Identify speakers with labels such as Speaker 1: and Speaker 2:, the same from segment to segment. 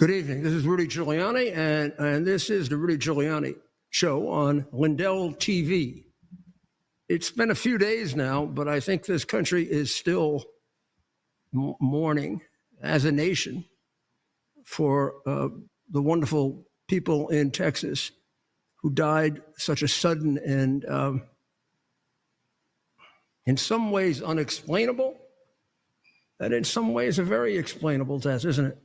Speaker 1: Good evening. This is Rudy Giuliani, and this is the Rudy Giuliani Show on Lindell TV. It's been a few days now, but I think this country is still mourning as a nation for the wonderful people in Texas who died such a sudden and in some ways unexplainable, and in some ways a very explainable death, isn't it?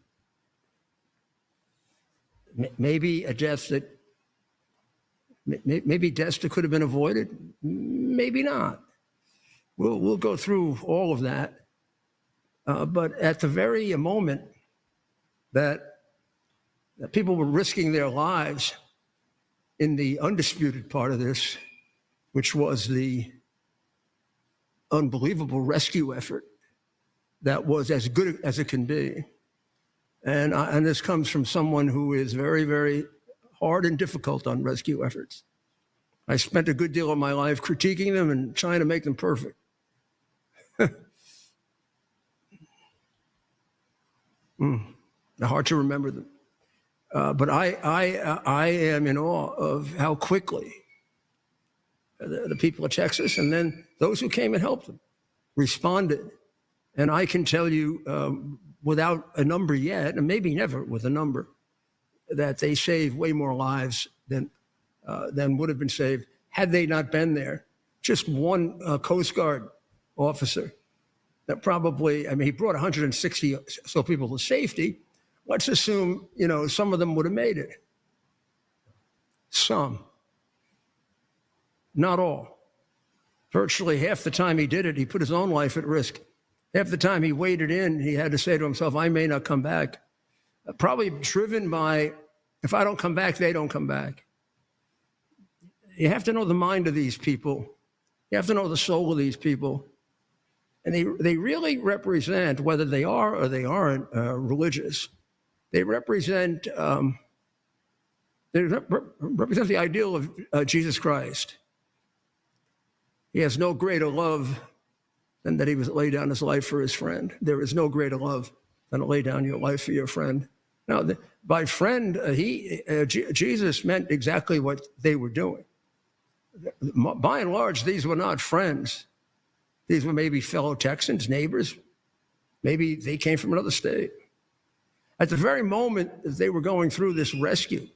Speaker 1: Maybe a death that maybe deaths that could have been avoided, maybe not. We'll go through all of that, but at the very moment that people were risking their lives in the undisputed part of this, which was the unbelievable rescue effort that was as good as it can be. And this comes from someone who is very, very hard and difficult on rescue efforts. I spent a good deal of my life critiquing them and trying to make them perfect. Hard to remember them. But I am in awe of how quickly the people of Texas, and then those who came and helped them, responded. And I can tell you, without a number yet, and maybe never with a number, that they saved way more lives than would have been saved had they not been there. Just one Coast Guard officer that probably, I mean, he brought 160 or so people to safety. Let's assume, some of them would have made it. Some. Not all. Virtually half the time he did it, he put his own life at risk. Half the time he waded in, he had to say to himself, I may not come back. Probably driven by, if I don't come back, they don't come back. You have to know the mind of these people. You have to know the soul of these people. And they really represent, whether they are or they aren't religious, they represent the ideal of Jesus Christ. He has no greater love than that he was lay down his life for his friend. There is no greater love than to lay down your life for your friend. Now, by friend, Jesus meant exactly what they were doing. By and large, these were not friends. These were maybe fellow Texans, neighbors. Maybe they came from another state. At the very moment that they were going through this rescue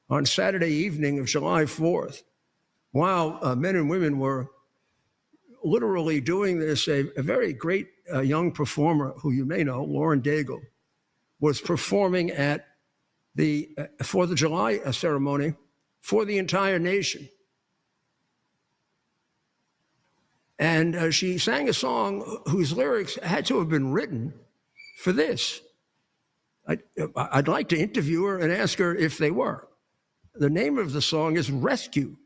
Speaker 1: on Saturday evening of July 4th, while men and women were literally doing this, a very great young performer who you may know, Lauren Daigle, was performing at the 4th of July ceremony for the entire nation. And she sang a song whose lyrics had to have been written for this. I'd like to interview her and ask her if they were. The name of the song is Rescue.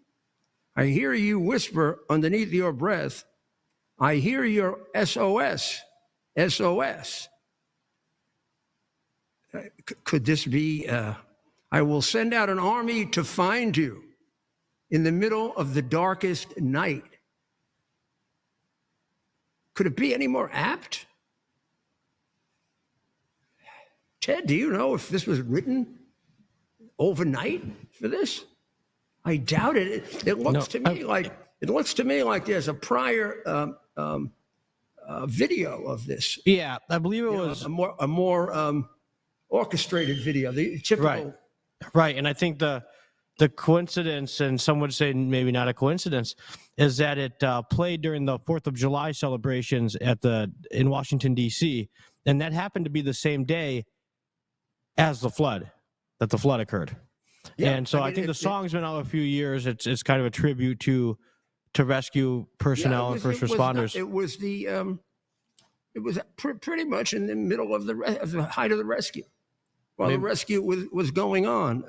Speaker 1: I hear you whisper underneath your breath, I hear your SOS, SOS. Could this be, I will send out an army to find you in the middle of the darkest night. Could it be any more apt? Ted, do you know if this was written overnight for this? I doubt it. It looks to me like there's a prior video of this.
Speaker 2: Yeah, I believe it was
Speaker 1: a more orchestrated video. The typical,
Speaker 2: right. And I think the coincidence, and some would say maybe not a coincidence, is that it played during the 4th of July celebrations in Washington D.C., and that happened to be the same day as the flood occurred. Yeah, and so I think the song's been out a few years. It's kind of a tribute to rescue personnel and first responders.
Speaker 1: It was pretty much in the middle of the height of the rescue, while the rescue was going on.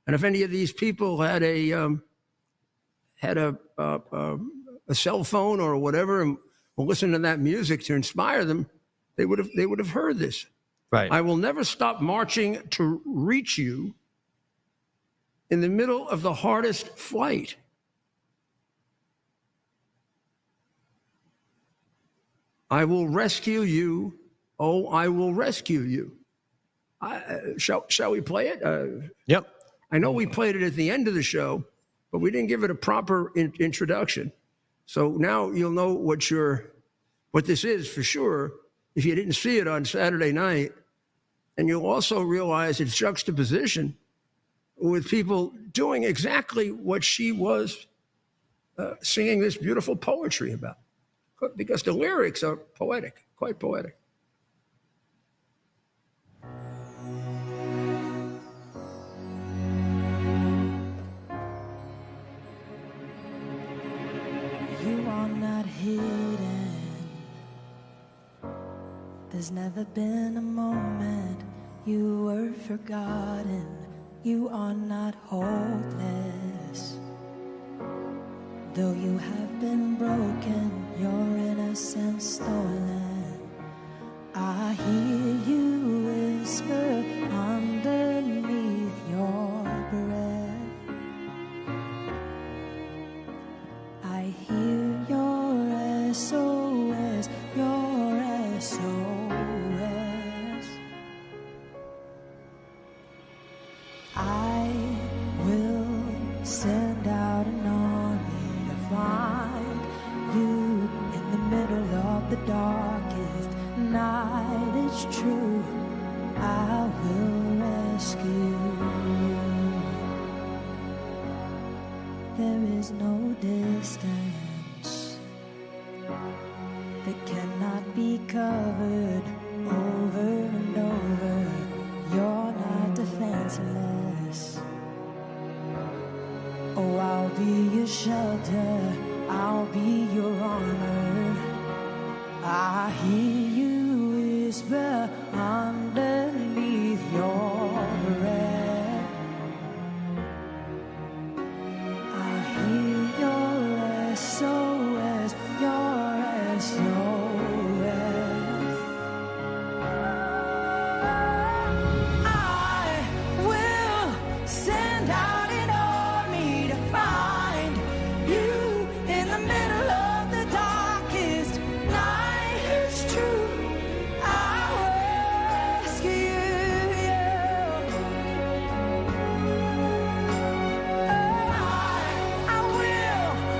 Speaker 1: And if any of these people had a cell phone or whatever, and were listening to that music to inspire them, they would have heard this.
Speaker 2: Right.
Speaker 1: I will never stop marching to reach you in the middle of the hardest flight. I will rescue you. Oh, I will rescue you. Shall we play it?
Speaker 2: Yep.
Speaker 1: I know we played it at the end of the show, but we didn't give it a proper introduction. So now you'll know what this is for sure if you didn't see it on Saturday night. And you'll also realize its juxtaposition with people doing exactly what she was singing this beautiful poetry about, because the lyrics are poetic, quite poetic.
Speaker 3: You are not hidden. There's never been a moment you were forgotten. You are not hopeless. Though you have been broken, your innocence stolen, I hear you whisper underneath your breath. I hear your SOS, your SOS. I will send out an army to find you in the middle of the darkest night. It's true, I will rescue you. There is no distance that cannot be covered over and over. You're not defenseless. Oh, I'll be your shelter, I'll be your armor. I hear you whisper underneath your breath. I hear your SOS, your SOS. I will send out an army to find you in the middle of the darkest night. It's true, I will rescue you.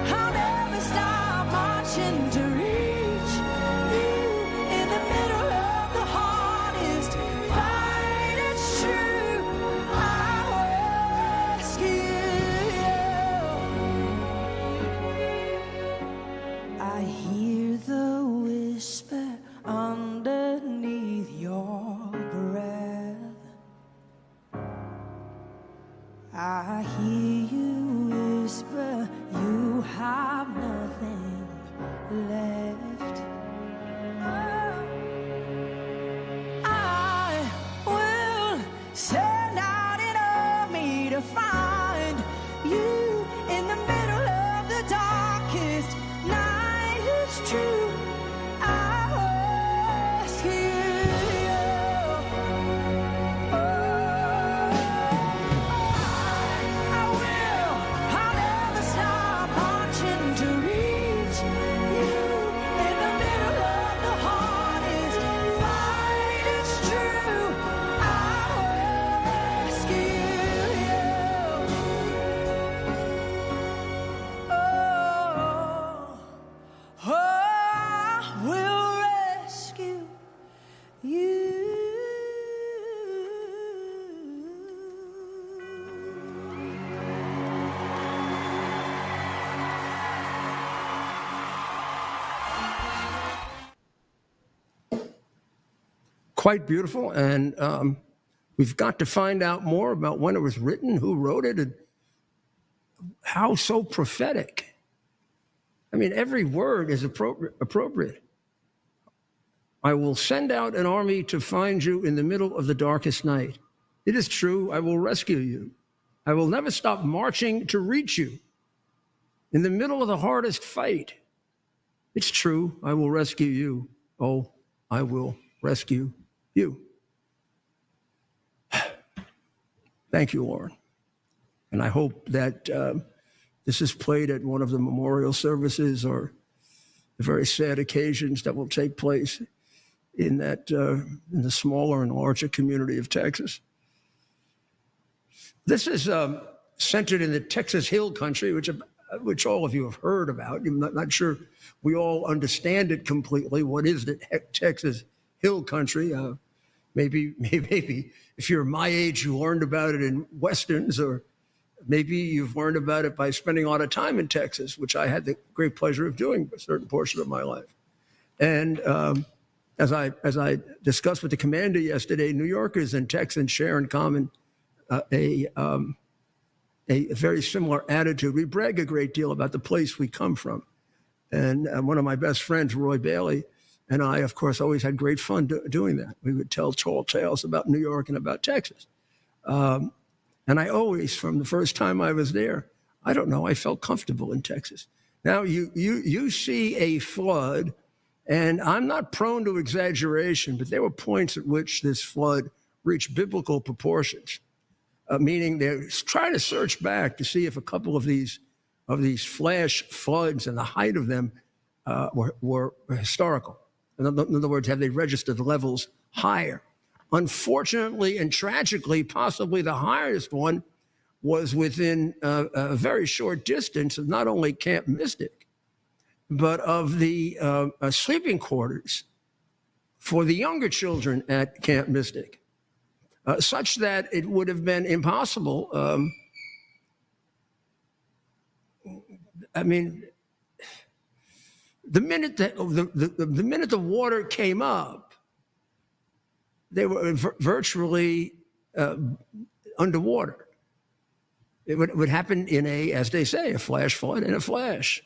Speaker 3: I'll never stop marching to reach you in the middle of the hardest fight. It's true, I will rescue you. I hear the whisper underneath your breath. I hear you whisper, you have nothing left. I will send out an army to find you in the middle of the darkest night. It's true, I will rescue you. I'll never stop marching to reach you in the middle of the hardest fight. It's true, I will rescue you. Oh, I will rescue you.
Speaker 1: Quite beautiful, and we've got to find out more about when it was written, who wrote it, and how so prophetic. I mean, every word is appropriate. I will send out an army to find you in the middle of the darkest night. It is true, I will rescue you. I will never stop marching to reach you in the middle of the hardest fight. It's true, I will rescue you. Oh, I will rescue you. Thank you, Lauren. And I hope that this is played at one of the memorial services or the very sad occasions that will take place in in the smaller and larger community of Texas. This is centered in the Texas Hill Country, which all of you have heard about. I'm not sure we all understand it completely. What is the Texas Hill Country? Maybe if you're my age, you learned about it in Westerns, or maybe you've learned about it by spending a lot of time in Texas, which I had the great pleasure of doing for a certain portion of my life. And as I discussed with the commander yesterday, New Yorkers and Texans share in common a very similar attitude. We brag a great deal about the place we come from. And one of my best friends, Roy Bailey, and I, of course, always had great fun doing that. We would tell tall tales about New York and about Texas. And I always, from the first time I was there, I don't know, I felt comfortable in Texas. Now, you see a flood, and I'm not prone to exaggeration, but there were points at which this flood reached biblical proportions. Meaning they're trying to search back to see if a couple of these flash floods and the height of them were historical. In other words, have they registered levels higher? Unfortunately and tragically, possibly the highest one was within a very short distance of not only Camp Mystic, but of the sleeping quarters for the younger children at Camp Mystic. Such that it would have been impossible. I mean, the minute that the minute the water came up, they were virtually underwater. It would happen in as they say, a flash flood in a flash.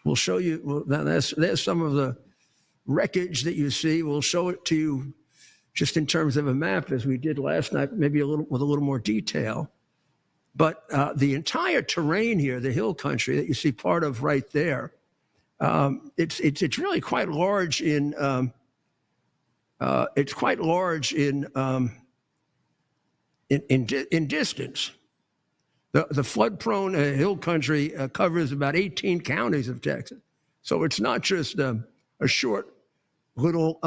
Speaker 1: We'll show you. Well, there's some of the wreckage that you see. We'll show it to you just in terms of a map, as we did last night, maybe with a little more detail. But the entire terrain here, the hill country that you see part of right there, it's really quite large in in distance. The flood-prone hill country covers about 18 counties of Texas, so it's not just a short little,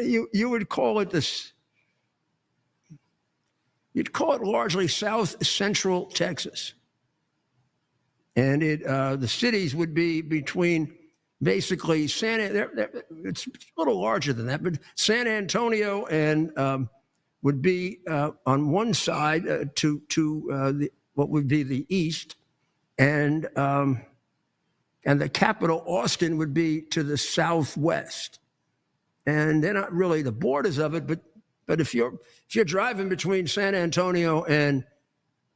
Speaker 1: you would call it this, you'd call it largely South Central Texas. And the cities would be between basically it's a little larger than that, but San Antonio and would be on one side to what would be the east, and the capital, Austin, would be to the southwest. And they're not really the borders of it, but if you're driving between San Antonio and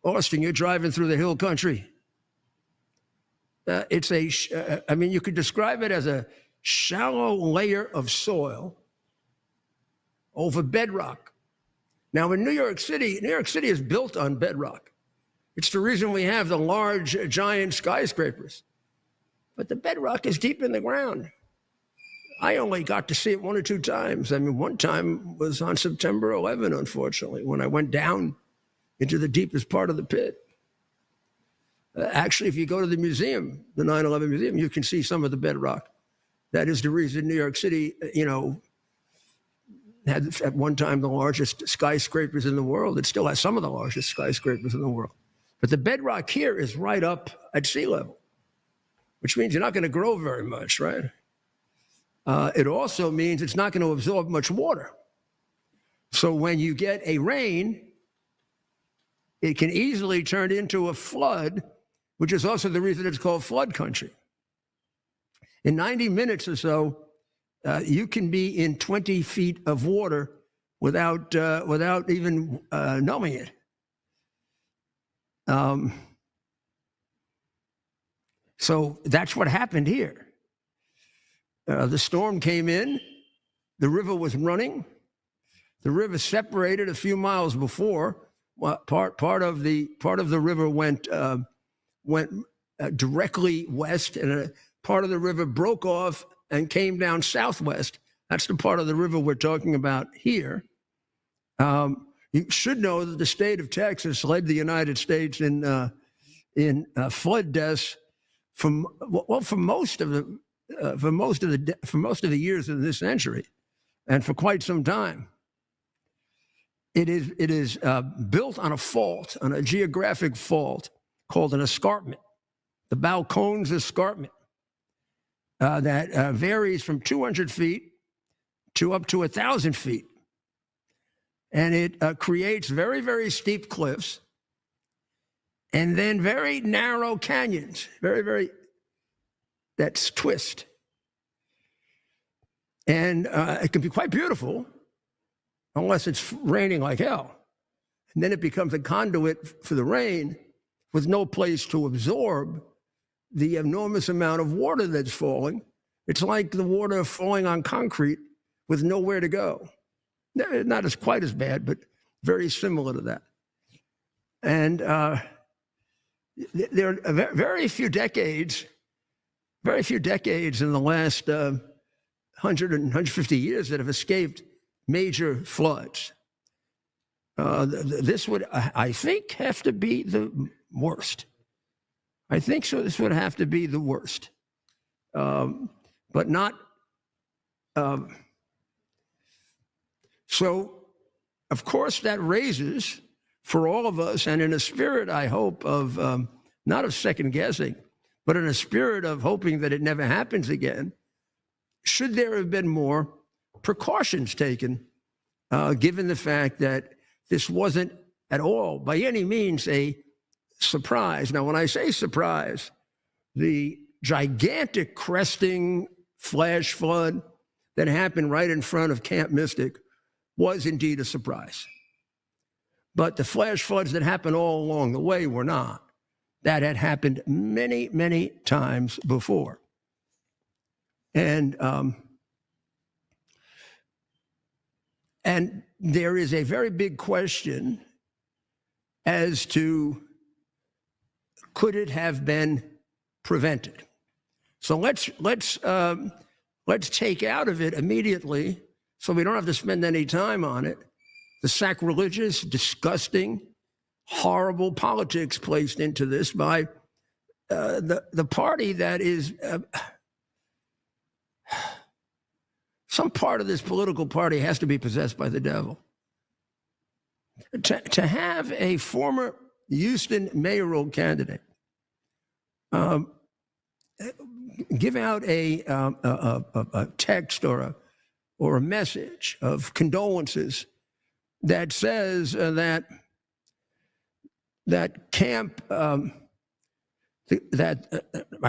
Speaker 1: Austin, you're driving through the hill country. I mean, you could describe it as a shallow layer of soil over bedrock. Now, in New York City is built on bedrock. It's the reason we have the large, giant skyscrapers. But the bedrock is deep in the ground. I only got to see it one or two times. I mean, one time was on September 11, unfortunately, when I went down into the deepest part of the pit. Actually, if you go to the museum, the 9/11 museum, you can see some of the bedrock. That is the reason New York City, had at one time the largest skyscrapers in the world. It still has some of the largest skyscrapers in the world. But the bedrock here is right up at sea level, which means you're not going to grow very much, right? It also means it's not going to absorb much water. So when you get a rain, it can easily turn into a flood, which is also the reason it's called flood country. In 90 minutes or so, you can be in 20 feet of water without even knowing it. So that's what happened here. The storm came in, the river was running. The river separated a few miles before. Part of the river went directly west, and a part of the river broke off and came down southwest. That's the part of the river we're talking about here. You should know that the state of Texas led the United States in flood deaths for most of the years of this century. and for quite some time. It is built on a fault, on a geographic fault called an escarpment, the Balcones Escarpment, that varies from 200 feet to up to 1,000 feet. And it creates very, very steep cliffs and then very narrow canyons, that's twist. And it can be quite beautiful unless it's raining like hell. And then it becomes a conduit for the rain with no place to absorb the enormous amount of water that's falling. It's like the water falling on concrete with nowhere to go. Not as quite as bad, but very similar to that. And there are very few decades in the last 100 and 150 years that have escaped major floods. This would, I think, have to be the worst. I think so. This would have to be the worst, but not. So, of course, that raises for all of us, and in a spirit, I hope, of not of second guessing, but in a spirit of hoping that it never happens again. Should there have been more precautions taken, given the fact that this wasn't at all, by any means, a surprise? Now, when I say surprise, the gigantic cresting flash flood that happened right in front of Camp Mystic was indeed a surprise. But the flash floods that happened all along the way were not. That had happened many, many times before. And there is a very big question as to, could it have been prevented? So let's take out of it immediately, so we don't have to spend any time on it, the sacrilegious, disgusting, horrible politics placed into this by the party that is. Some part of this political party has to be possessed by the devil. To have a former Houston mayoral candidate give out a text or a message of condolences that says that camp, I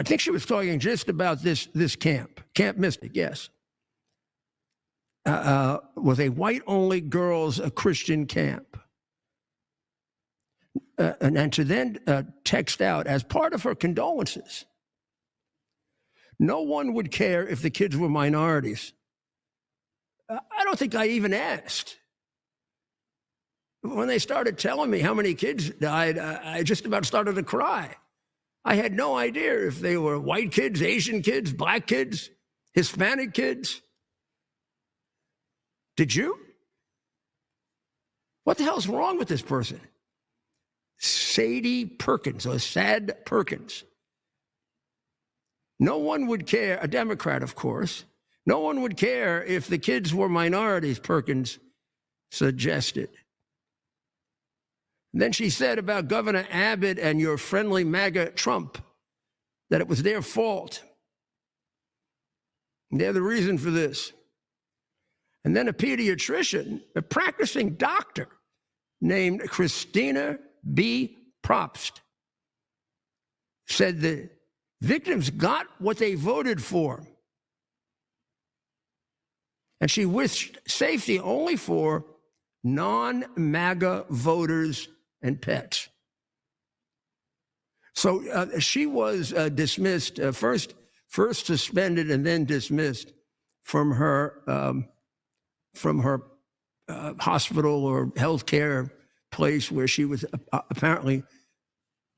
Speaker 1: think she was talking just about this camp, Camp Mystic, yes. Was a white-only girls' Christian camp. And to then text out, as part of her condolences, no one would care if the kids were minorities. I don't think I even asked. When they started telling me how many kids died, I just about started to cry. I had no idea if they were white kids, Asian kids, black kids, Hispanic kids. Did you? What the hell's wrong with this person? Sadie Perkins, or Sad Perkins. No one would care, a Democrat, of course. No one would care if the kids were minorities, Perkins suggested. And then she said about Governor Abbott and your friendly MAGA Trump, that it was their fault. And they're the reason for this. And then a pediatrician, a practicing doctor named Christina B. Probst, said the victims got what they voted for. And she wished safety only for non-MAGA voters and pets. So she was dismissed, first suspended and then dismissed from her hospital or healthcare place where she was apparently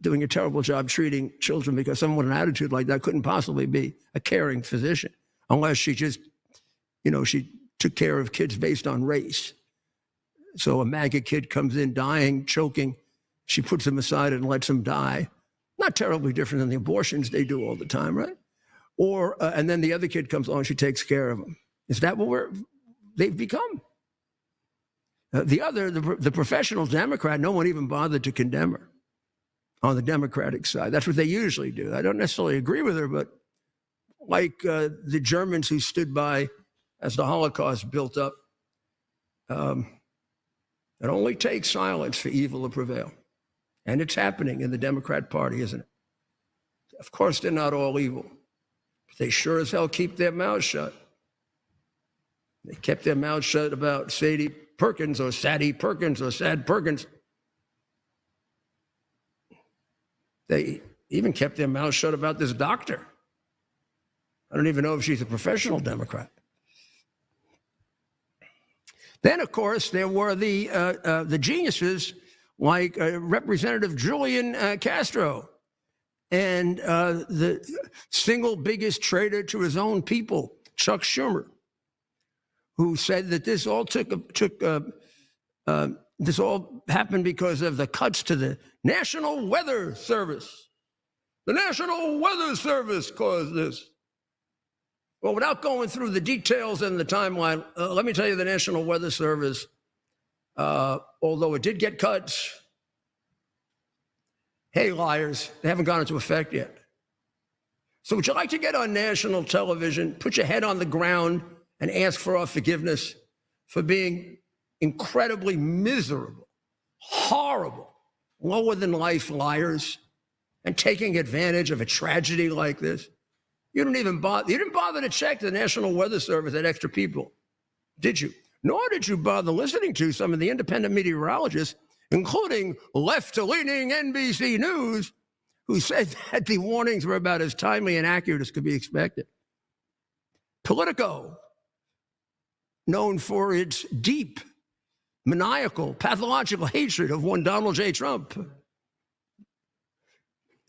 Speaker 1: doing a terrible job treating children, because someone with an attitude like that couldn't possibly be a caring physician unless she just, she took care of kids based on race. So a MAGA kid comes in dying, choking, she puts him aside and lets him die. Not terribly different than the abortions they do all the time, right? Or and then the other kid comes along, she takes care of him. Is that what they've become. The professional Democrat, no one even bothered to condemn her on the Democratic side. That's what they usually do. I don't necessarily agree with her, but like the Germans who stood by as the Holocaust built up, it only takes silence for evil to prevail. And it's happening in the Democrat Party, isn't it? Of course, they're not all evil, but they sure as hell keep their mouths shut. They kept their mouths shut about Sadie Perkins or Sadie Perkins or Sad Perkins. They even kept their mouths shut about this doctor. I don't even know if she's a professional Democrat. Then, of course, there were the geniuses like Representative Julian Castro and the single biggest traitor to his own people, Chuck Schumer, who said that this all this all happened because of the cuts to the National Weather Service. The National Weather Service caused this. Well, without going through the details and the timeline, let me tell you the National Weather Service, although it did get cuts, hey, liars, they haven't gone into effect yet. So would you like to get on national television, put your head on the ground, and ask for our forgiveness for being incredibly miserable, horrible, lower-than-life liars and taking advantage of a tragedy like this? You didn't bother to check the National Weather Service had extra people, did you? Nor did you bother listening to some of the independent meteorologists, including left-leaning NBC News, who said that the warnings were about as timely and accurate as could be expected. Politico, known for its deep, maniacal, pathological hatred of one Donald J. Trump,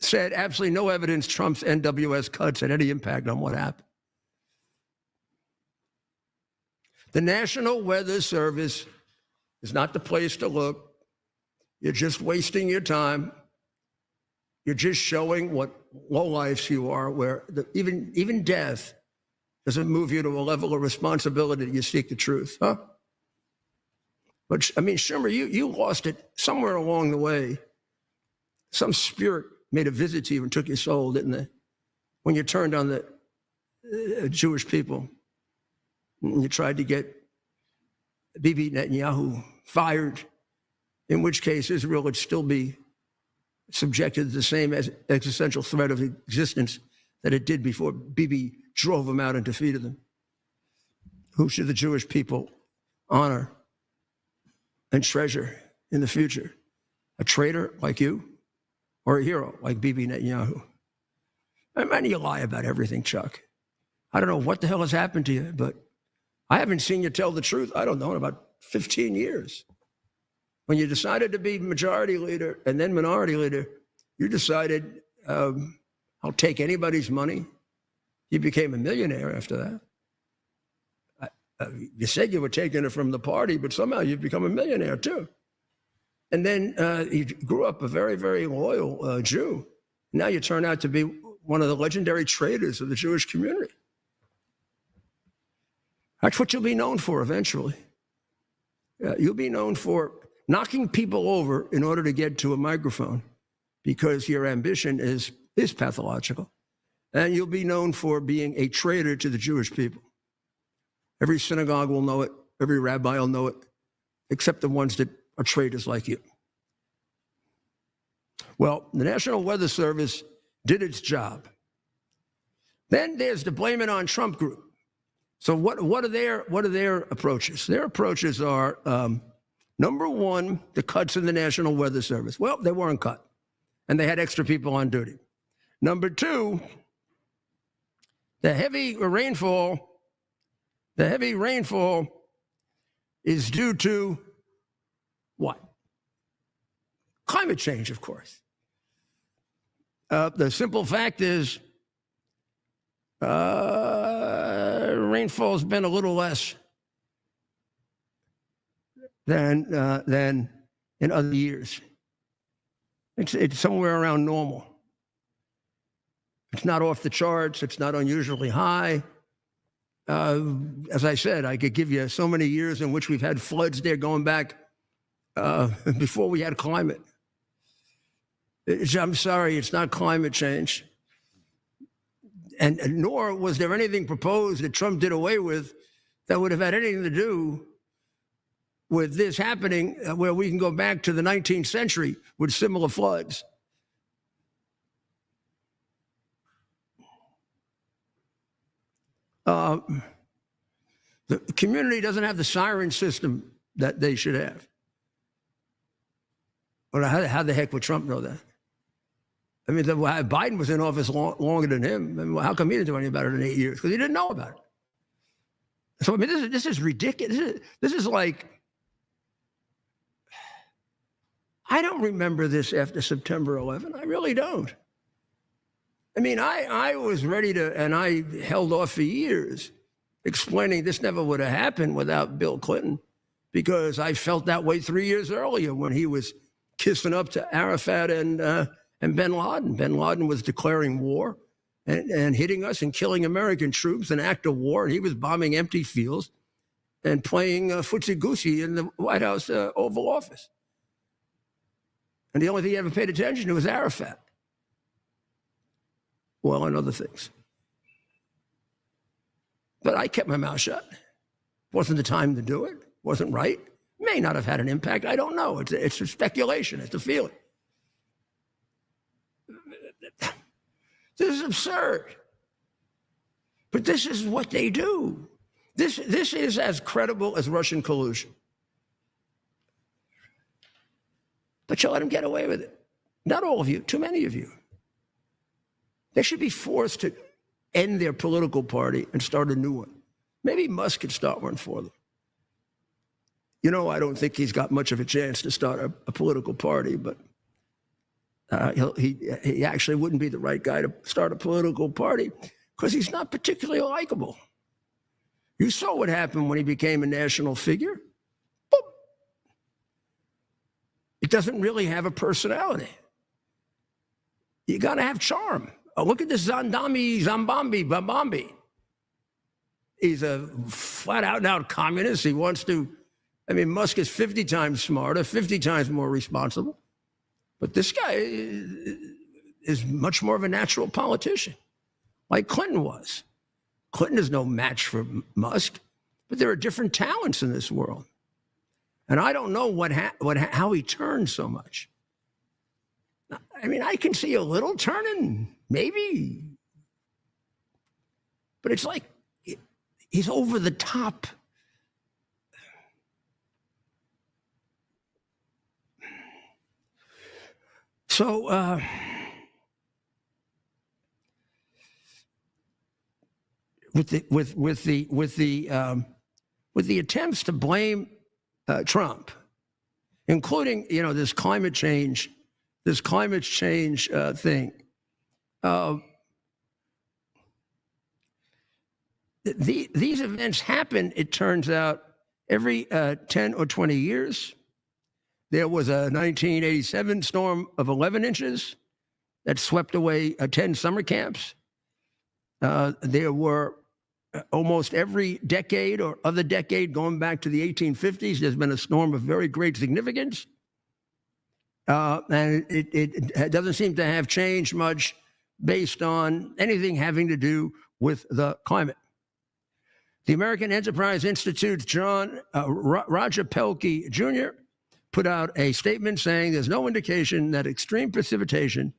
Speaker 1: said absolutely no evidence Trump's NWS cuts had any impact on what happened. The National Weather Service is not the place to look. You're just wasting your time. You're just showing what lowlifes you are, where even death doesn't move you to a level of responsibility that you seek the truth, huh? But, I mean, Schumer, you lost it somewhere along the way. Some spirit made a visit to you and took your soul, didn't they? When you turned on the Jewish people, and you tried to get Bibi Netanyahu fired, in which case Israel would still be subjected to the same existential threat of existence that it did before Bibi drove them out and defeated them. Who should the Jewish people honor and treasure in the future? A traitor like you or a hero like Bibi Netanyahu? I mean, you lie about everything, Chuck. I don't know what the hell has happened to you, but I haven't seen you tell the truth, I don't know, in about 15 years. When you decided to be majority leader and then minority leader, you decided, I'll take anybody's money. You became a millionaire after that. You said you were taking it from the party, but somehow you've become a millionaire too. And then you grew up a very, very loyal Jew. Now you turn out to be one of the legendary traitors of the Jewish community. That's what you'll be known for eventually. You'll be known for knocking people over in order to get to a microphone because your ambition is pathological. And you'll be known for being a traitor to the Jewish people. Every synagogue will know it. Every rabbi will know it, except the ones that are traitors like you. Well, the National Weather Service did its job. Then there's the blame it on Trump group. So what are their approaches? Their approaches are, number one, the cuts in the National Weather Service. Well, they weren't cut, and they had extra people on duty. Number two, the heavy rainfall is due to what? Climate change, of course. The simple fact is rainfall's been a little less than in other years. It's somewhere around normal. It's not off the charts. It's not unusually high. as I said, I could give you so many years in which we've had floods there going back before we had climate. I'm sorry, it's not climate change. And nor was there anything proposed that Trump did away with that would have had anything to do with this happening, where we can go back to the 19th century with similar floods. The community doesn't have the siren system that they should have. Well, how the heck would Trump know that? I mean, Biden was in office longer than him. And how come he didn't do anything about it in 8 years? Because he didn't know about it. So, I mean, this is ridiculous. This is like, I don't remember this after September 11. I really don't. I mean, I was ready to, and I held off for years, explaining this never would have happened without Bill Clinton, because I felt that way 3 years earlier when he was kissing up to Arafat and bin Laden. Bin Laden was declaring war and hitting us and killing American troops, an act of war, and he was bombing empty fields and playing footsie-goosey in the White House Oval Office. And the only thing he ever paid attention to was Arafat. Well, and other things. But I kept my mouth shut. Wasn't the time to do it. Wasn't right. May not have had an impact. I don't know. It's a speculation. It's a feeling. This is absurd. But this is what they do. This is as credible as Russian collusion. But you let them get away with it. Not all of you, too many of you. They should be forced to end their political party and start a new one. Maybe Musk could start one for them. You know, I don't think he's got much of a chance to start a political party, but he actually wouldn't be the right guy to start a political party because he's not particularly likable. You saw what happened when he became a national figure. Boop. It doesn't really have a personality. You got to have charm. Oh, look at this Zambambi. He's a flat out and out communist. He wants to, I mean, Musk is 50 times smarter, 50 times more responsible. But this guy is much more of a natural politician, like Clinton was. Clinton is no match for Musk, but there are different talents in this world. And I don't know how he turned so much. I mean, I can see a little turning, maybe. But it's like he's over the top. So with the attempts to blame Trump, including this climate change thing, these events happen, it turns out, every 10 or 20 years. There was a 1987 storm of 11 inches that swept away 10 summer camps. There were almost every decade or other decade going back to the 1850s, there's been a storm of very great significance. And it doesn't seem to have changed much based on anything having to do with the climate. The American Enterprise Institute's Roger Pelkey Jr. put out a statement saying there's no indication that extreme precipitation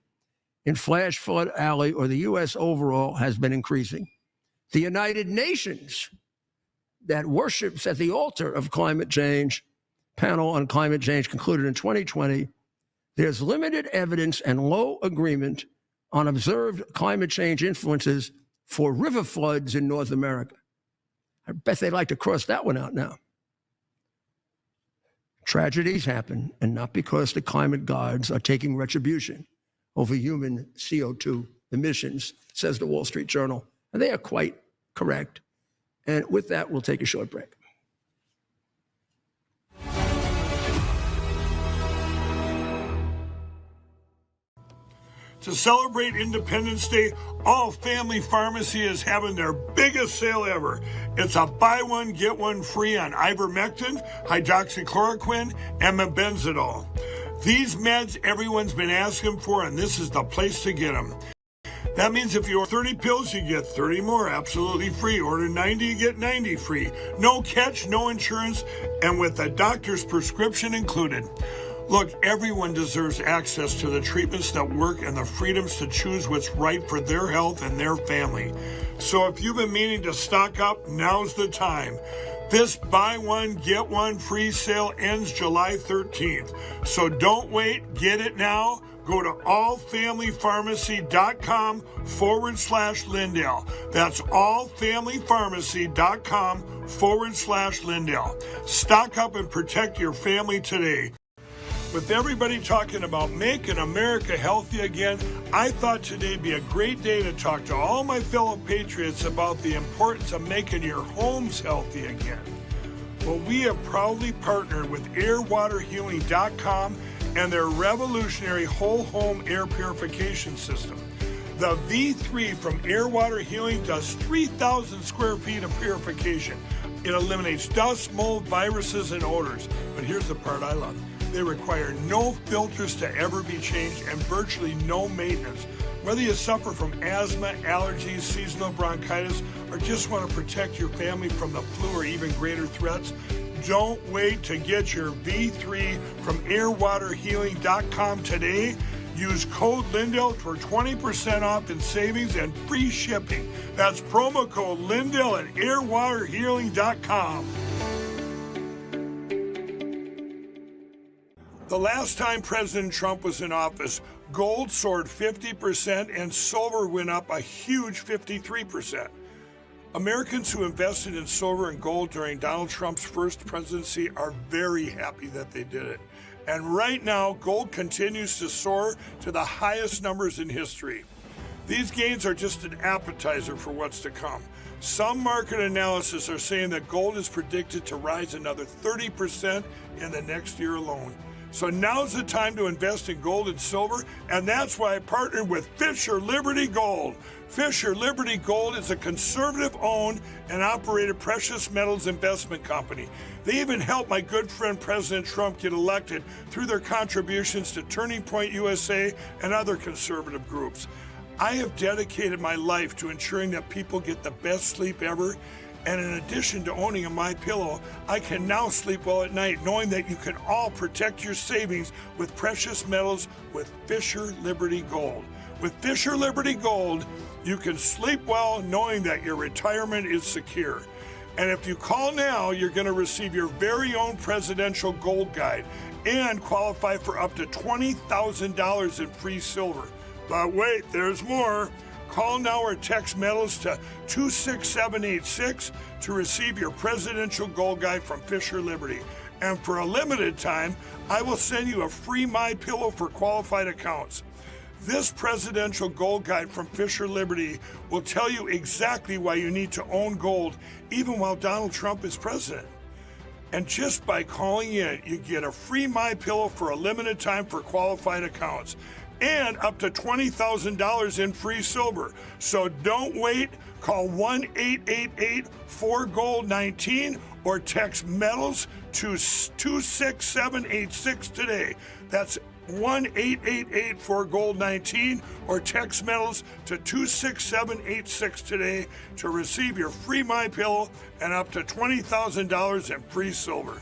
Speaker 1: in Flash Flood Alley or the U.S. overall has been increasing. The United Nations, that worships at the altar of climate change, panel on climate change concluded in 2020, there's limited evidence and low agreement on observed climate change influences for river floods in North America. I bet they'd like to cross that one out now. Tragedies happen, and not because the climate gods are taking retribution over human CO2 emissions, says the Wall Street Journal. And they are quite correct. And with that, we'll take a short break.
Speaker 4: To celebrate Independence Day, All Family Pharmacy is having their biggest sale ever. It's a buy one, get one free on ivermectin, hydroxychloroquine, and mebendazole. These meds everyone's been asking for, and this is the place to get them. That means if you order 30 pills, you get 30 more absolutely free. Order 90, you get 90 free. No catch, no insurance, and with the doctor's prescription included. Look, everyone deserves access to the treatments that work and the freedoms to choose what's right for their health and their family. So if you've been meaning to stock up, now's the time. This buy one, get one free sale ends July 13th. So don't wait, get it now. Go to allfamilypharmacy.com/Lindell. That's allfamilypharmacy.com/Lindell. Stock up and protect your family today. With everybody talking about making America healthy again, I thought today'd be a great day to talk to all my fellow patriots about the importance of making your homes healthy again. Well, we have proudly partnered with airwaterhealing.com and their revolutionary whole home air purification system. The V3 from Air Water Healing does 3,000 square feet of purification. It eliminates dust, mold, viruses, and odors. But here's the part I love. They require no filters to ever be changed and virtually no maintenance. Whether you suffer from asthma, allergies, seasonal bronchitis, or just want to protect your family from the flu or even greater threats, don't wait to get your V3 from airwaterhealing.com today. Use code Lindell for 20% off in savings and free shipping. That's promo code Lindell at airwaterhealing.com. The last time President Trump was in office, gold soared 50% and silver went up a huge 53%. Americans who invested in silver and gold during Donald Trump's first presidency are very happy that they did it. And right now, gold continues to soar to the highest numbers in history. These gains are just an appetizer for what's to come. Some market analysis are saying that gold is predicted to rise another 30% in the next year alone. So now's the time to invest in gold and silver, and that's why I partnered with Fisher Liberty Gold. Fisher Liberty Gold is a conservative-owned and operated precious metals investment company. They even helped my good friend President Trump get elected through their contributions to Turning Point USA and other conservative groups. I have dedicated my life to ensuring that people get the best sleep ever. And in addition to owning a MyPillow, I can now sleep well at night knowing that you can all protect your savings with precious metals with Fisher Liberty Gold. With Fisher Liberty Gold, you can sleep well knowing that your retirement is secure. And if you call now, you're going to receive your very own presidential gold guide and qualify for up to $20,000 in free silver. But wait, there's more. Call now or text metals to 26786 to receive your presidential gold guide from Fisher Liberty. And for a limited time, I will send you a free MyPillow for qualified accounts. This presidential gold guide from Fisher Liberty will tell you exactly why you need to own gold even while Donald Trump is president. And just by calling in, you get a free MyPillow for a limited time for qualified accounts and up to $20,000 in free silver. So don't wait. Call 1-888-4GOLD-19 or text metals to 26786 today. That's 1-888-4GOLD-19 or text metals to 26786 today to receive your free MyPillow and up to $20,000 in free silver.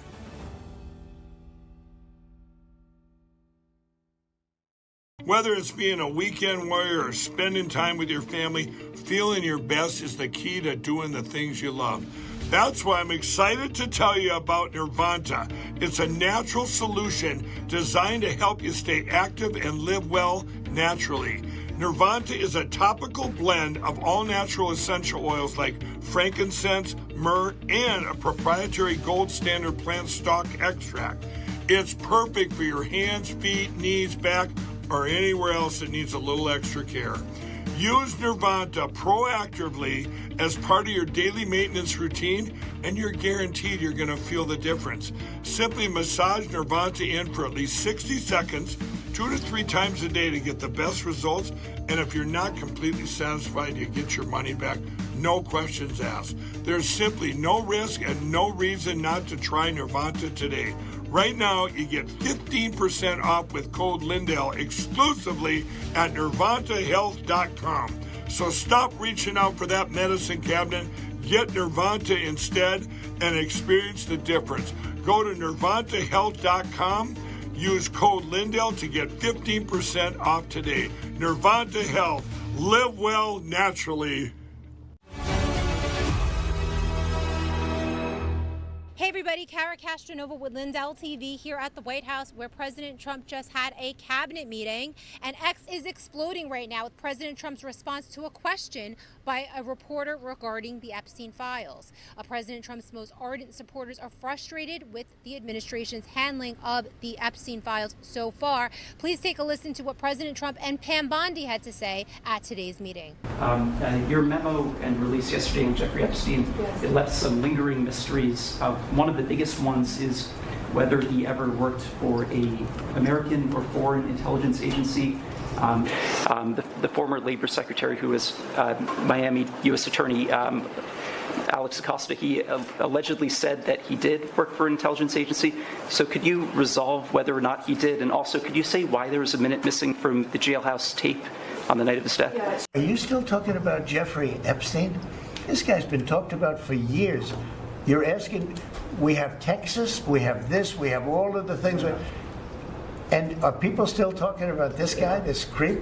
Speaker 4: Whether it's being a weekend warrior or spending time with your family, feeling your best is the key to doing the things you love. That's why I'm excited to tell you about Nirvanta. It's a natural solution designed to help you stay active and live well naturally. Nirvanta is a topical blend of all natural essential oils like frankincense, myrrh, and a proprietary gold standard plant stock extract. It's perfect for your hands, feet, knees, back, or anywhere else that needs a little extra care. Use Nervanta proactively as part of your daily maintenance routine, and you're guaranteed you're going to feel the difference. Simply massage Nervanta in for at least 60 seconds, 2 to 3 times a day to get the best results. And if you're not completely satisfied, you get your money back. No questions asked. There's simply no risk and no reason not to try Nervanta today. Right now, you get 15% off with code Lindell exclusively at NirvantaHealth.com. So stop reaching out for that medicine cabinet. Get Nervanta instead and experience the difference. Go to NirvantaHealth.com. Use code Lindell to get 15% off today. Nervanta Health. Live well naturally.
Speaker 5: Hey everybody, Kara Castronova with Lindell TV here at the White House, where President Trump just had a cabinet meeting, and X is exploding right now with President Trump's response to a question by a reporter regarding the Epstein files. President Trump's most ardent supporters are frustrated with the administration's handling of the Epstein files so far. Please take a listen to what President Trump and Pam Bondi had to say at today's meeting.
Speaker 6: Your memo and release yesterday on Jeffrey Epstein, it left some lingering mysteries. One of the biggest ones is whether he ever worked for an American or foreign intelligence agency. The former Labor Secretary, who was Miami U.S. Attorney Alex Acosta, he allegedly said that he did work for an intelligence agency. So could you resolve whether or not he did? And also, could you say why there was a minute missing from the jailhouse tape on the night of his death?
Speaker 7: Are you still talking about Jeffrey Epstein? This guy's been talked about for years. You're asking, we have Texas, we have this, we have all of the things. And are people still talking about this guy, this creep?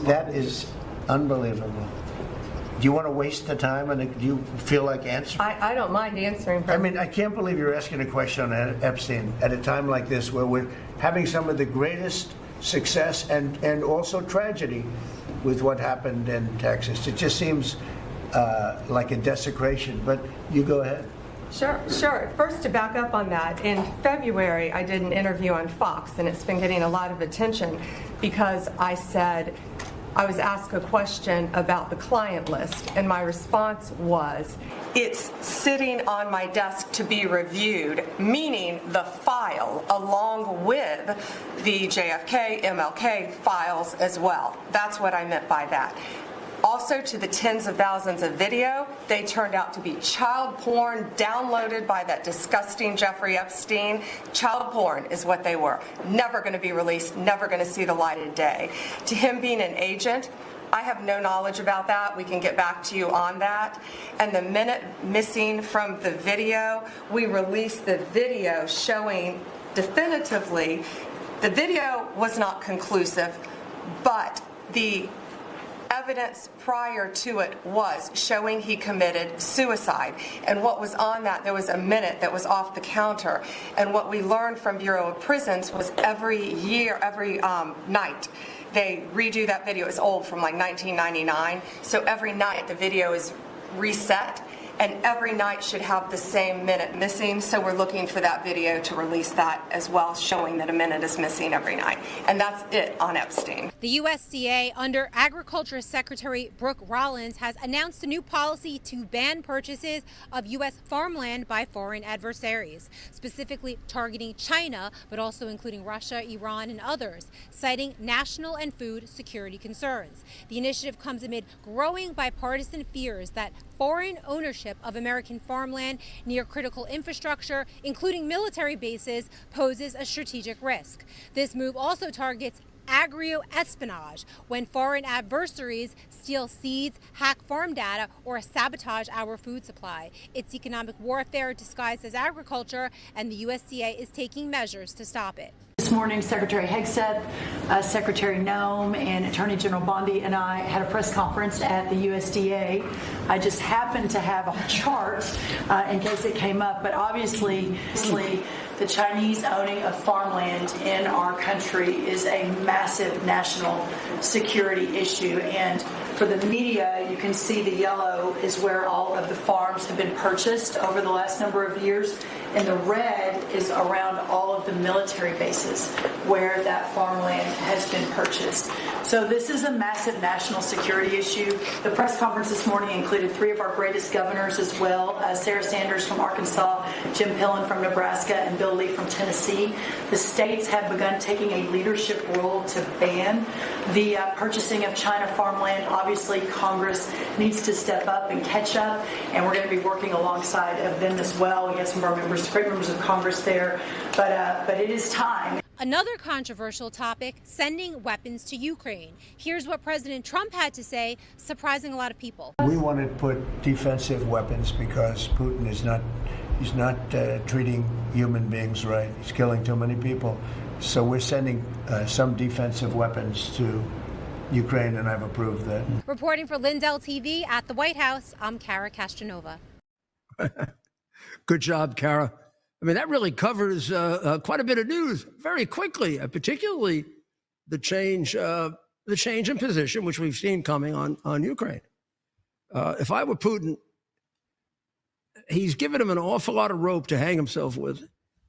Speaker 7: That is unbelievable. Do you want to waste the time, and do you feel like answering?
Speaker 8: I don't mind answering.
Speaker 7: I mean, I can't believe you're asking a question on Epstein at a time like this, where we're having some of the greatest success and also tragedy with what happened in Texas. It just seems like a desecration, but you go ahead.
Speaker 8: Sure. First, to back up on that, in February, I did an interview on Fox, and it's been getting a lot of attention because I said I was asked a question about the client list, and my response was, it's sitting on my desk to be reviewed, meaning the file along with the JFK, MLK files as well. That's what I meant by that. Also, to the tens of thousands of video, they turned out to be child porn downloaded by that disgusting Jeffrey Epstein. Child porn is what they were. Never going to be released, never going to see the light of day. To him being an agent, I have no knowledge about that. We can get back to you on that. And the minute missing from the video, we released the video showing definitively the video was not conclusive, but the evidence prior to it was showing he committed suicide. And what was on that, there was a minute that was off the counter. And what we learned from Bureau of Prisons was every night, they redo that video. It's old, from like 1999. So every night the video is reset, and every night should have the same minute missing. So we're looking for that video to release that as well, showing that a minute is missing every night. And that's it on Epstein.
Speaker 5: The USDA, under Agriculture Secretary Brooke Rollins, has announced a new policy to ban purchases of U.S. farmland by foreign adversaries, specifically targeting China, but also including Russia, Iran, and others, citing national and food security concerns. The initiative comes amid growing bipartisan fears that foreign ownership of American farmland near critical infrastructure, including military bases, poses a strategic risk. This move also targets agro-espionage, when foreign adversaries steal seeds, hack farm data, or sabotage our food supply. It's economic warfare disguised as agriculture, and the USDA is taking measures to stop it.
Speaker 9: This morning, Secretary Hegseth, Secretary Noem, and Attorney General Bondi and I had a press conference at the USDA. I just happened to have a chart in case it came up, but obviously the Chinese owning of farmland in our country is a massive national security issue, and For the media, you can see the yellow is where all of the farms have been purchased over the last number of years, and the red is around all of the military bases where that farmland has been purchased. So this is a massive national security issue. The press conference this morning included 3 of our greatest governors as well, Sarah Sanders from Arkansas, Jim Pillen from Nebraska, and Bill Lee from Tennessee. The states have begun taking a leadership role to ban the purchasing of China farmland. Obviously, Congress needs to step up and catch up, and we're going to be working alongside of them as well. We have some of our members, great members of Congress there, but it is time.
Speaker 5: Another controversial topic, sending weapons to Ukraine. Here's what President Trump had to say, surprising a lot of people.
Speaker 7: We want to put defensive weapons because Putin is not treating human beings right. He's killing too many people. So we're sending some defensive weapons to Ukraine, and I've approved that.
Speaker 5: Reporting for Lindell TV at the White House, I'm Kara Castronova.
Speaker 1: Good job, Kara. I mean, that really covers quite a bit of news very quickly, particularly the change in position, which we've seen coming on Ukraine. If I were Putin, he's given him an awful lot of rope to hang himself with.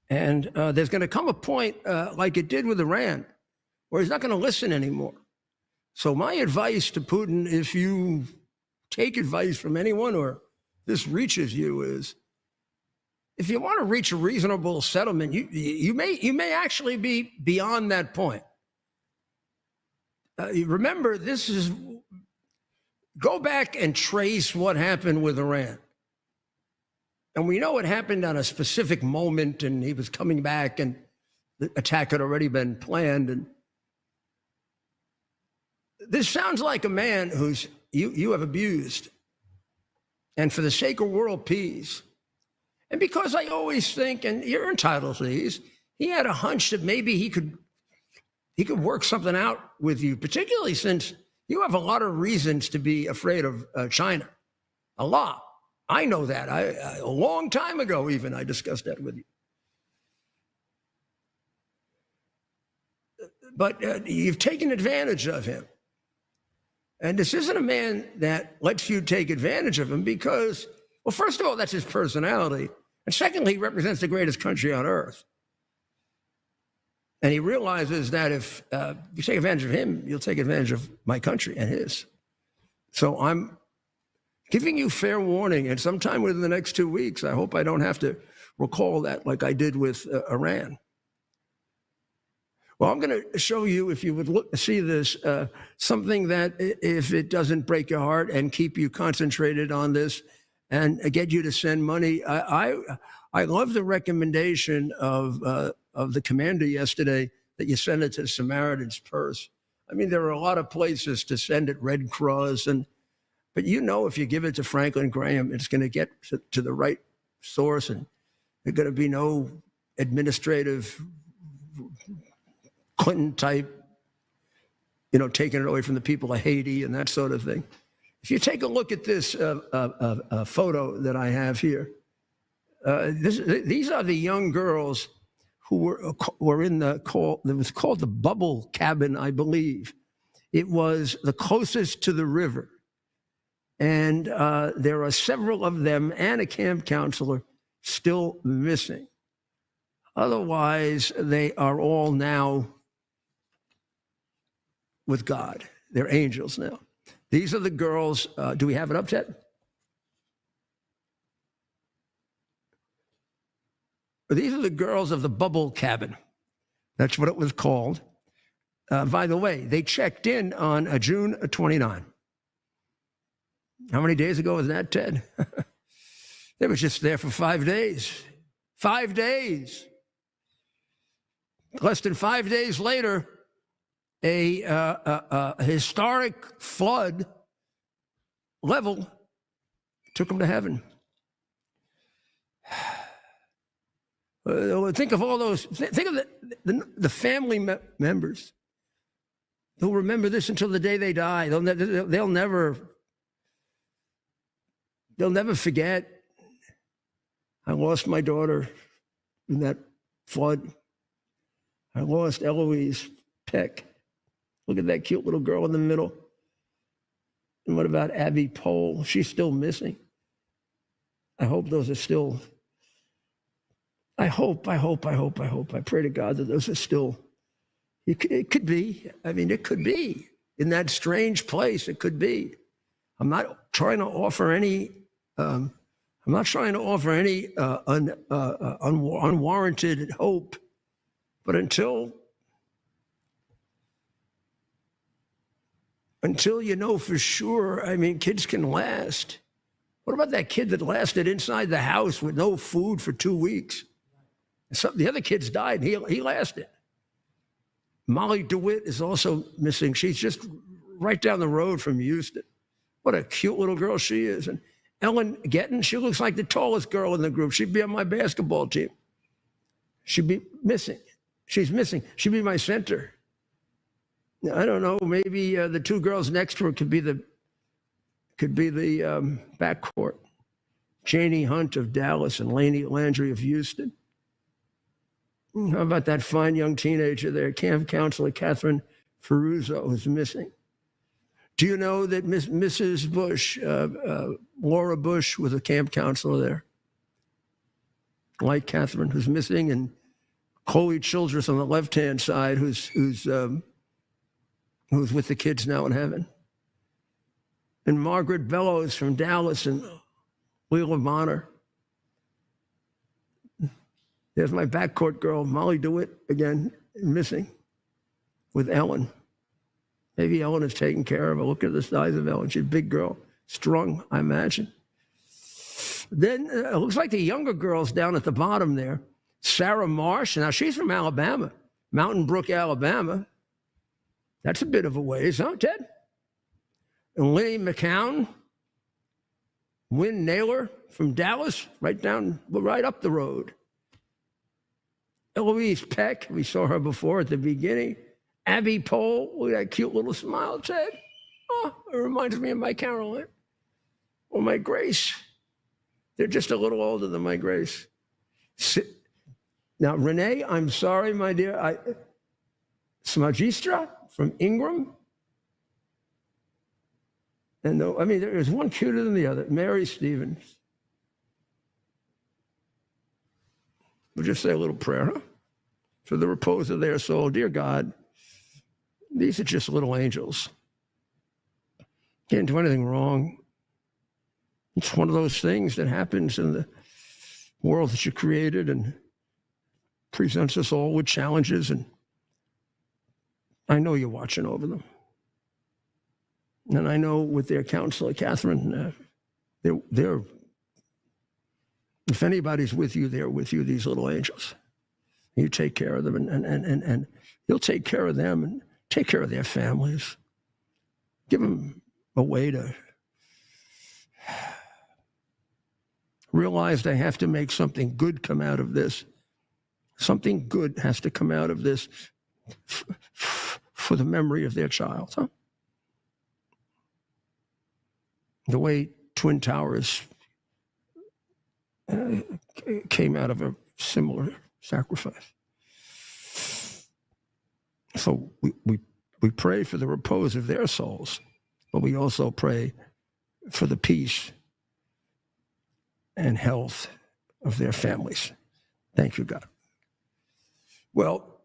Speaker 1: And there's going to come a point, like it did with Iran, where he's not going to listen anymore. So my advice to Putin, if you take advice from anyone or this reaches you, is if you want to reach a reasonable settlement, you may actually be beyond that point. Remember, go back and trace what happened with Iran. And we know it happened on a specific moment, and he was coming back, and the attack had already been planned. And this sounds like a man who's you have abused. And for the sake of world peace, and because I always think, and you're entitled to these, he had a hunch that maybe he could work something out with you, particularly since you have a lot of reasons to be afraid of China. A lot. I know that. A long time ago, even, I discussed that with you. But you've taken advantage of him. And this isn't a man that lets you take advantage of him because, well, first of all, that's his personality. And secondly, he represents the greatest country on earth. And he realizes that if you take advantage of him, you'll take advantage of my country and his. So I'm giving you fair warning, and sometime within the next 2 weeks, I hope I don't have to recall that like I did with Iran. Well, I'm going to show you, if you would see this, something that, if it doesn't break your heart and keep you concentrated on this and get you to send money, I love the recommendation of the commander yesterday that you send it to Samaritan's Purse. I mean, there are a lot of places to send it, Red Cross, but you know, if you give it to Franklin Graham, it's going to get to the right source, and there's going to be no administrative Clinton type, taking it away from the people of Haiti and that sort of thing. If you take a look at this photo that I have here, these are the young girls who were in it was called the Bubble Cabin, I believe. It was the closest to the river. And there are several of them and a camp counselor still missing. Otherwise, they are all now with God. They're angels now. These are the girls. Do we have it up yet? These are the girls of the Bubble Cabin. That's what it was called. By the way, they checked in on June 29. How many days ago was that, Ted? They were just there for 5 days. 5 days. Less than 5 days later, a historic flood level took them to heaven. Think of all those. Think of the family members. They'll remember this until the day they die. They'll never forget. I lost my daughter in that flood. I lost Eloise Peck. Look at that cute little girl in the middle. And what about Abby Pohl? She's still missing. I hope those are still, I pray to God that those are still, it could be. I mean, it could be. In that strange place, it could be. I'm not trying to offer any unwarranted hope, but until you know for sure, I mean, kids can last. What about that kid that lasted inside the house with no food for 2 weeks? The other kids died, and he lasted. Molly DeWitt is also missing. She's just right down the road from Houston. What a cute little girl she is. And Ellen Getton, she looks like the tallest girl in the group. She'd be on my basketball team. She'd be missing. She's missing. She'd be my center. I don't know. Maybe the two girls next to her could be the backcourt. Janie Hunt of Dallas and Lainey Landry of Houston. How about that fine young teenager there, camp counselor Catherine Ferruzzo, who's missing? Do you know that Mrs. Bush, Laura Bush, was a camp counselor there? Like Catherine, who's missing, and Chloe Childress on the left-hand side, who's with the kids now in heaven. And Margaret Bellows from Dallas and Leila Bonner. There's my backcourt girl, Molly DeWitt, again, missing, with Ellen. Maybe Ellen is taken care of her. Look at the size of Ellen. She's a big girl, strong, I imagine. Then it looks like the younger girl's down at the bottom there. Sarah Marsh. Now, she's from Alabama, Mountain Brook, Alabama. That's a bit of a ways, huh, Ted? And Lenny McCown, Wynn Naylor from Dallas, right up the road. Eloise Peck, we saw her before at the beginning. Abby Pohl, with that cute little smile, Ted. Oh, it reminds me of my Caroline or my Grace. They're just a little older than my Grace. Now, Renee, I'm sorry, my dear. Smagistra from Ingram. And there's one cuter than the other. Mary Stevens. We'll just say a little prayer, huh? For the repose of their soul. Dear God, these are just little angels. Can't do anything wrong. It's one of those things that happens in the world that you created and presents us all with challenges. And I know you're watching over them. And I know with their counselor, Catherine, they're if anybody's with you, they're with you, these little angels. You take care of them, and you'll take care of them and take care of their families. Give them a way to realize they have to make something good come out of this. Something good has to come out of this for the memory of their child. Huh? The way Twin Towers came out of a similar sacrifice. So we pray for the repose of their souls, but we also pray for the peace and health of their families. Thank you, God. Well,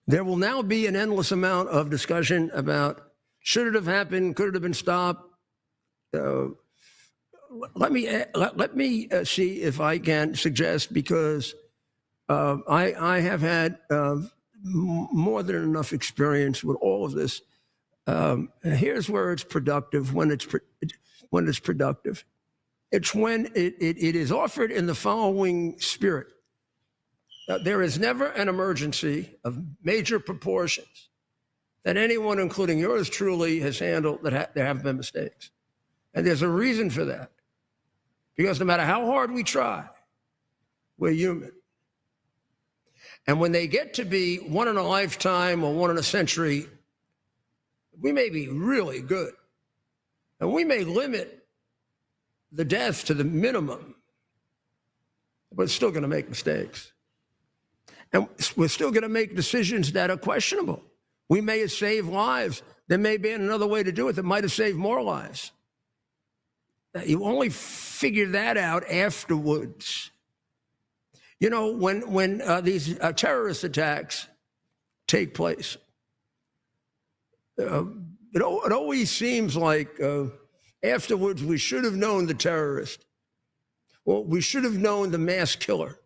Speaker 1: there will now be an endless amount of discussion about should it have happened, could it have been stopped. Let me see if I can suggest, because I have had more than enough experience with all of this. Here's where it's productive. When it's productive, it's when it is offered in the following spirit. There is never an emergency of major proportions that anyone, including yours truly, has handled that there have been mistakes. And there's a reason for that. Because no matter how hard we try, we're human. And when they get to be one in a lifetime or one in a century, we may be really good. And we may limit the death to the minimum, but it's still going to make mistakes. And we're still going to make decisions that are questionable. We may have saved lives, there may be another way to do it that might have saved more lives. You only figure that out afterwards. You know, when these terrorist attacks take place, it always seems like afterwards we should have known the terrorist. Well, we should have known the mass killer.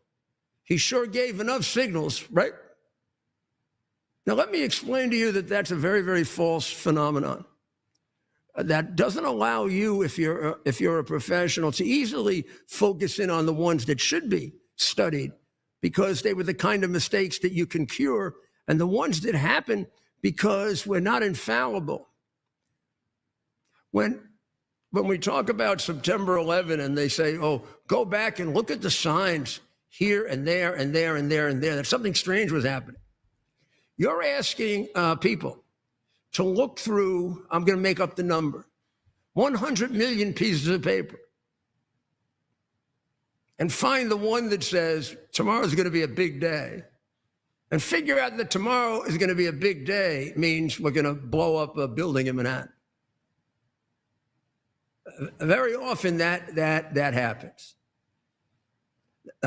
Speaker 1: He sure gave enough signals, right? Now, let me explain to you that that's a very, very false phenomenon. That doesn't allow you, if you're a professional, to easily focus in on the ones that should be studied because they were the kind of mistakes that you can cure, and the ones that happen because we're not infallible. When we talk about September 11 and they say, oh, go back and look at the signs here and there and there and there and there, that something strange was happening. You're asking people to look through, I'm going to make up the number, 100 million pieces of paper and find the one that says tomorrow's going to be a big day and figure out that tomorrow is going to be a big day means we're going to blow up a building in Manhattan. Very often that happens.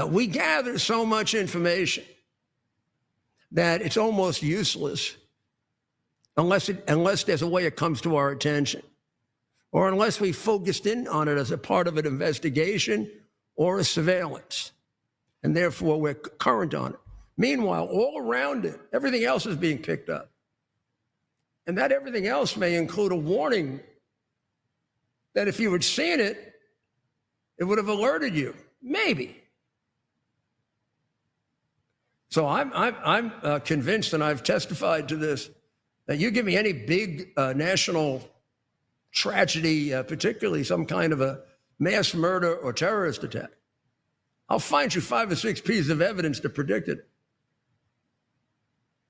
Speaker 1: We gather so much information that it's almost useless unless there's a way it comes to our attention, or unless we focused in on it as a part of an investigation or a surveillance, and therefore we're current on it. Meanwhile, all around it, everything else is being picked up. And that everything else may include a warning that if you had seen it, it would have alerted you, maybe. So I'm convinced, and I've testified to this, that you give me any big national tragedy, particularly some kind of a mass murder or terrorist attack, I'll find you 5 or 6 pieces of evidence to predict it.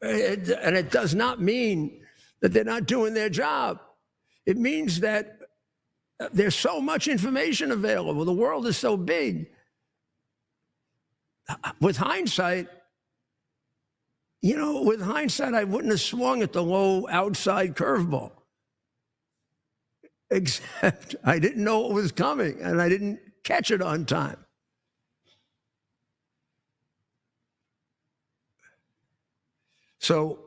Speaker 1: And it does not mean that they're not doing their job. It means that there's so much information available. The world is so big. With hindsight, I wouldn't have swung at the low outside curveball. Except I didn't know it was coming, and I didn't catch it on time. So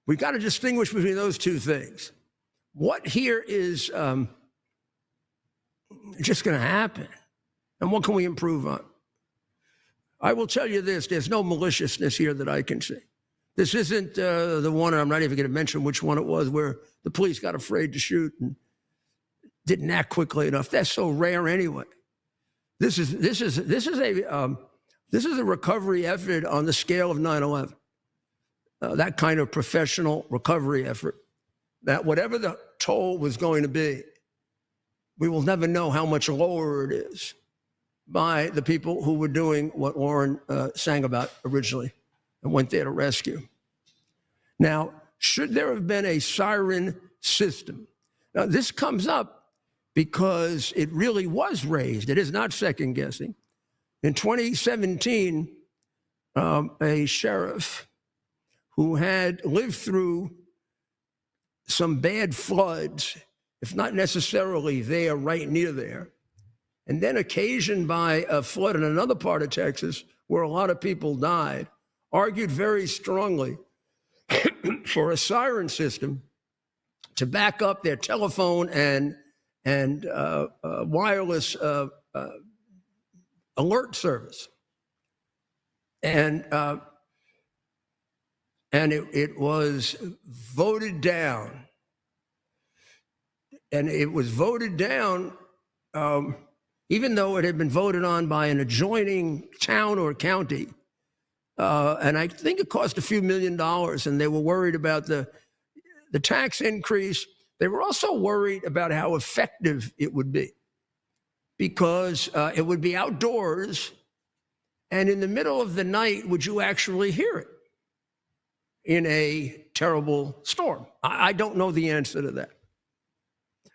Speaker 1: we got to distinguish between those two things. What here is just going to happen, and what can we improve on? I will tell you this, there's no maliciousness here that I can see. This isn't the one, and I'm not even going to mention which one it was, where the police got afraid to shoot and didn't act quickly enough. That's so rare anyway. This is a recovery effort on the scale of 9/11. That kind of professional recovery effort. That whatever the toll was going to be, we will never know how much lower it is by the people who were doing what Lauren sang about originally and went there to rescue. Now, should there have been a siren system? Now, this comes up because it really was raised. It is not second guessing. In 2017, a sheriff who had lived through some bad floods, if not necessarily there, right near there, and then occasioned by a flood in another part of Texas where a lot of people died, argued very strongly for a siren system to back up their telephone and wireless alert service. And it was voted down. And it was voted down even though it had been voted on by an adjoining town or county. And I think it cost a few $1 million, and they were worried about the tax increase. They were also worried about how effective it would be, because it would be outdoors, and in the middle of the night, would you actually hear it in a terrible storm? I don't know the answer to that.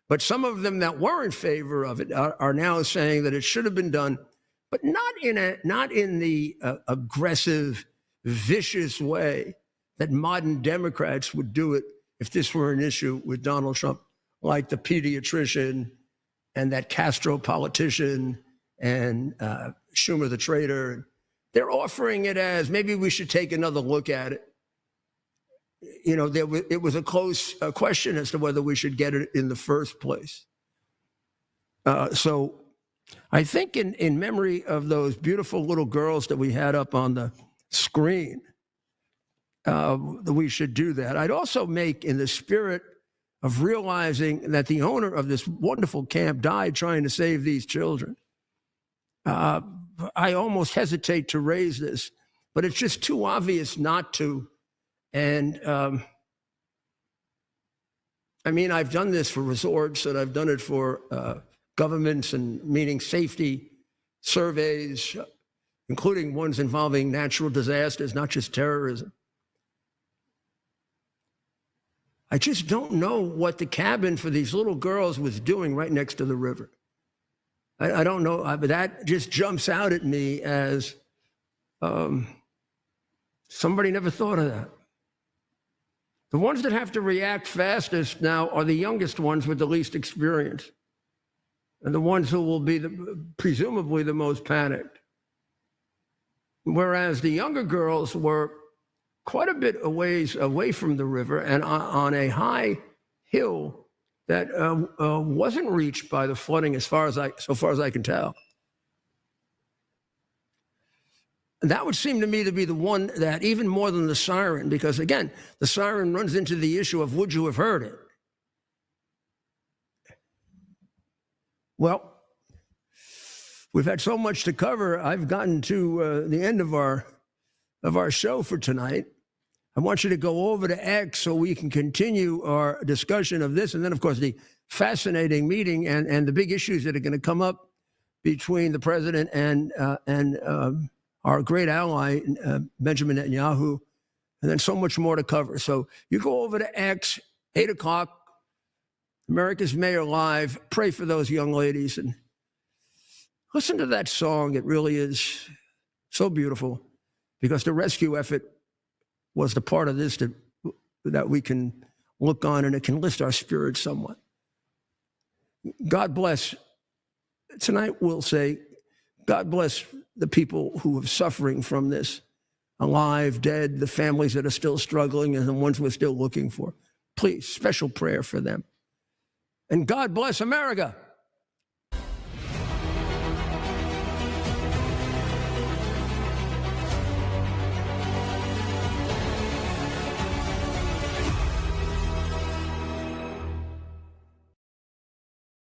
Speaker 1: But some of them that were in favor of it are now saying that it should have been done, but not in the aggressive, vicious way that modern Democrats would do it if this were an issue with Donald Trump, like the pediatrician and that Castro politician and Schumer the traitor. They're offering it as maybe we should take another look at it. You know, it was a close question as to whether we should get it in the first place. So I think in memory of those beautiful little girls that we had up on the screen, we should do that. I'd also make, in the spirit of realizing that the owner of this wonderful camp died trying to save these children, I almost hesitate to raise this, but it's just too obvious not to. And I mean, I've done this for resorts and I've done it for governments and meaning safety surveys, including ones involving natural disasters, not just terrorism. I just don't know what the cabin for these little girls was doing right next to the river. I don't know, but that just jumps out at me as somebody never thought of that. The ones that have to react fastest now are the youngest ones with the least experience, and the ones who will be presumably the most panicked. Whereas the younger girls were quite a bit away from the river and on a high hill that wasn't reached by the flooding so far as I can tell. And that would seem to me to be the one that, even more than the siren, because again, the siren runs into the issue of would you have heard it? Well, we've had so much to cover. I've gotten to the end of our show for tonight. I want you to go over to X so we can continue our discussion of this. And then, of course, the fascinating meeting and the big issues that are going to come up between the president and our great ally, Benjamin Netanyahu, and then so much more to cover. So you go over to X, 8 o'clock, America's Mayor Live. Pray for those young ladies and listen to that song. It really is so beautiful, because the rescue effort was the part of this that we can look on, and it can lift our spirits somewhat. God bless. Tonight we'll say, God bless the people who are suffering from this, alive, dead, the families that are still struggling, and the ones we're still looking for. Please, special prayer for them. And God bless America.